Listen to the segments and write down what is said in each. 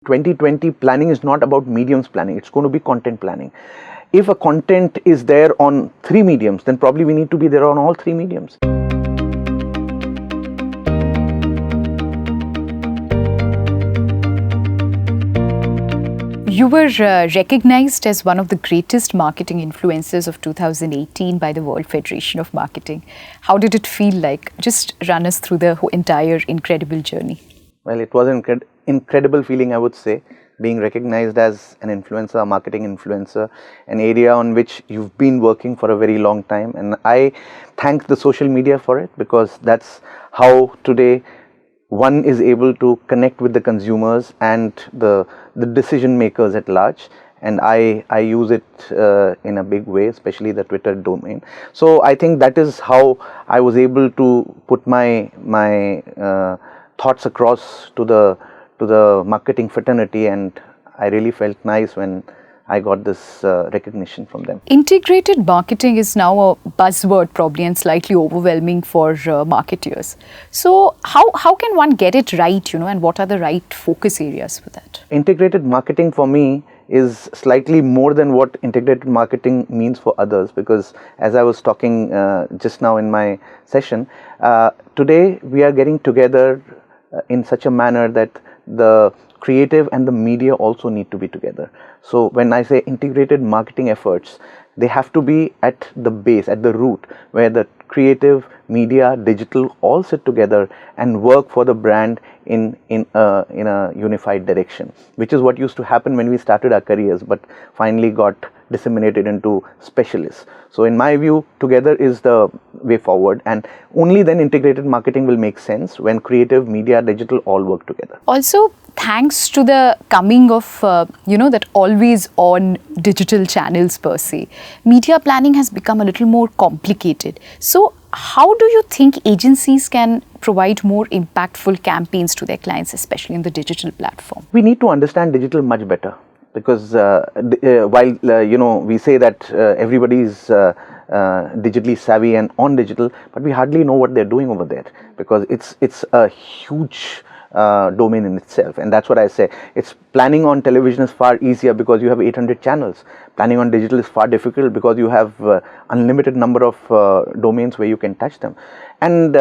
2020 planning is not about mediums planning, it's going to be content planning. If a content is there on 3 mediums, then probably we need to be there on all 3 mediums. You were recognized as one of the greatest marketing influencers of 2018 by the World Federation of Marketing. How did it feel like? Just run us through the entire incredible journey. Well, it was an incredible feeling, I would say, being recognized as an influencer, a marketing influencer, an area on which you've been working for a very long time. And I thank the social media for it, because that's how today one is able to connect with the consumers and the decision makers at large. And I use it in a big way, especially the Twitter domain. So I think that is how I was able to put my thoughts across to the marketing fraternity, and I really felt nice when I got this recognition from them. Integrated marketing is now a buzzword probably and slightly overwhelming for marketers. So how can one get it right, and what are the right focus areas for that? Integrated marketing for me is slightly more than what integrated marketing means for others, because as I was talking just now in my session, today we are getting together in such a manner that the creative and the media also need to be together. So when I say integrated marketing efforts, they have to be at the base, at the root, where the creative, media, digital all sit together and work for the brand in a unified direction, which is what used to happen when we started our careers, but finally got disseminated into specialists. So in my view, together is the way forward, and only then integrated marketing will make sense when creative, media, digital all work together. Also, thanks to the coming of that always on digital channels per se, media planning has become a little more complicated. So how do you think agencies can provide more impactful campaigns to their clients, especially in the digital platform? We need to understand digital much better, because while we say that everybody is digitally savvy and on digital, but we hardly know what they're doing over there, because it's a huge domain in itself. And that's what I say, it's planning on television is far easier because you have 800 channels. Planning on digital is far difficult because you have unlimited number of domains where you can touch them, and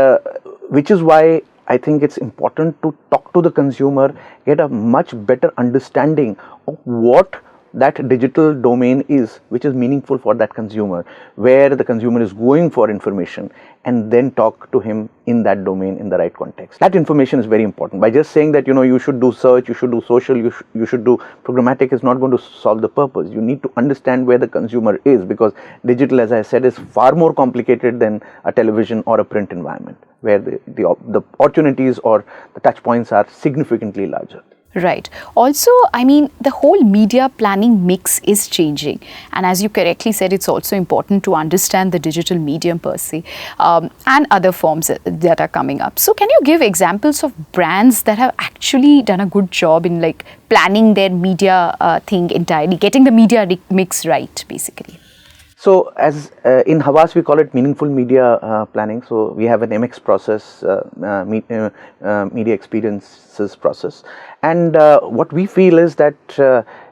which is why I think it's important to talk to the consumer, get a much better understanding of what that digital domain is, which is meaningful for that consumer, where the consumer is going for information, and then talk to him in that domain in the right context. That information is very important. By just saying that you should do search, you should do social, you should do programmatic is not going to solve the purpose. You need to understand where the consumer is, because digital, as I said, is far more complicated than a television or a print environment, where the opportunities or the touch points are significantly larger. Right. Also, the whole media planning mix is changing. And as you correctly said, it's also important to understand the digital medium per se and other forms that are coming up. So can you give examples of brands that have actually done a good job in planning their media thing entirely, getting the media mix right, basically? So as in Havas, we call it meaningful media planning. So we have an MX process, media experiences process. And what we feel is that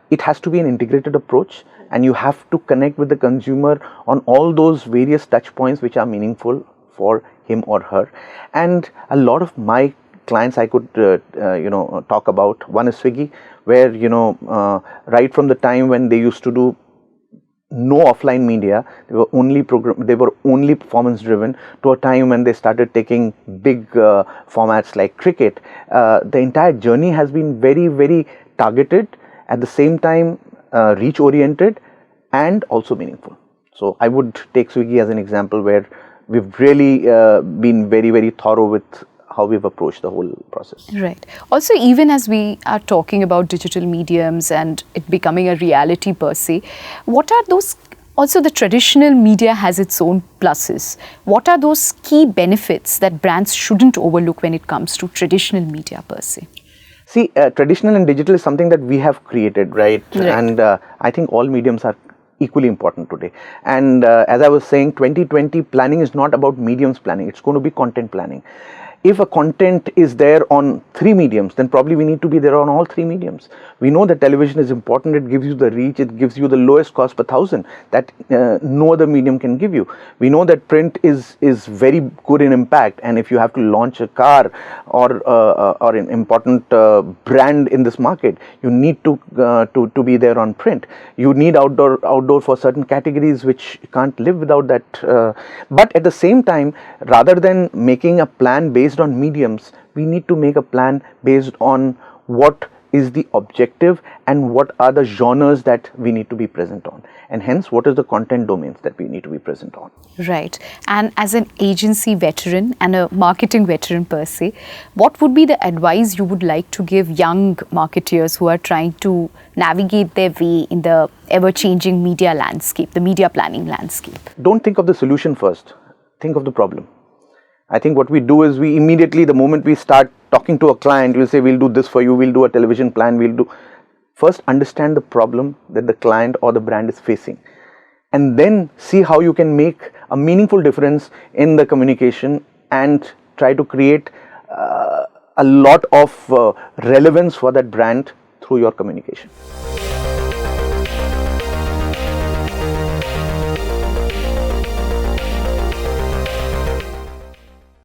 it has to be an integrated approach, and you have to connect with the consumer on all those various touch points which are meaningful for him or her. And a lot of my clients I could talk about. One is Swiggy, where right from the time when they used to do no offline media, they were only performance driven, to a time when they started taking big formats like cricket. The entire journey has been very, very targeted, at the same time reach oriented and also meaningful. So I would take Swiggy as an example, where we've really been very, very thorough with how we've approached the whole process. Right. Also, even as we are talking about digital mediums and it becoming a reality per se, what are those, also the traditional media has its own pluses. What are those key benefits that brands shouldn't overlook when it comes to traditional media per se? See, traditional and digital is something that we have created, right? And I think all mediums are equally important today. And as I was saying, 2020 planning is not about mediums planning, it's going to be content planning. if a content is there on 3 mediums, then probably we need to be there on all 3 mediums. We know that television is important. It gives you the reach. It gives you the lowest cost per thousand that no other medium can give you. We know that print is very good in impact, and if you have to launch a car or an important brand in this market, you need to be there on print. You need outdoor for certain categories which can't live without that. But at the same time, rather than making a plan based on mediums, we need to make a plan based on what is the objective and what are the genres that we need to be present on, and hence what is the content domains that we need to be present on. Right. And as an agency veteran and a marketing veteran per se, what would be the advice you would like to give young marketeers who are trying to navigate their way in the ever-changing media landscape, the media planning landscape? Don't think of the solution first, think of the problem. I think what we do is we immediately, the moment we start talking to a client, we'll say, we'll do this for you, we'll do a television plan, we'll do. First, understand the problem that the client or the brand is facing, and then see how you can make a meaningful difference in the communication and try to create a lot of relevance for that brand through your communication.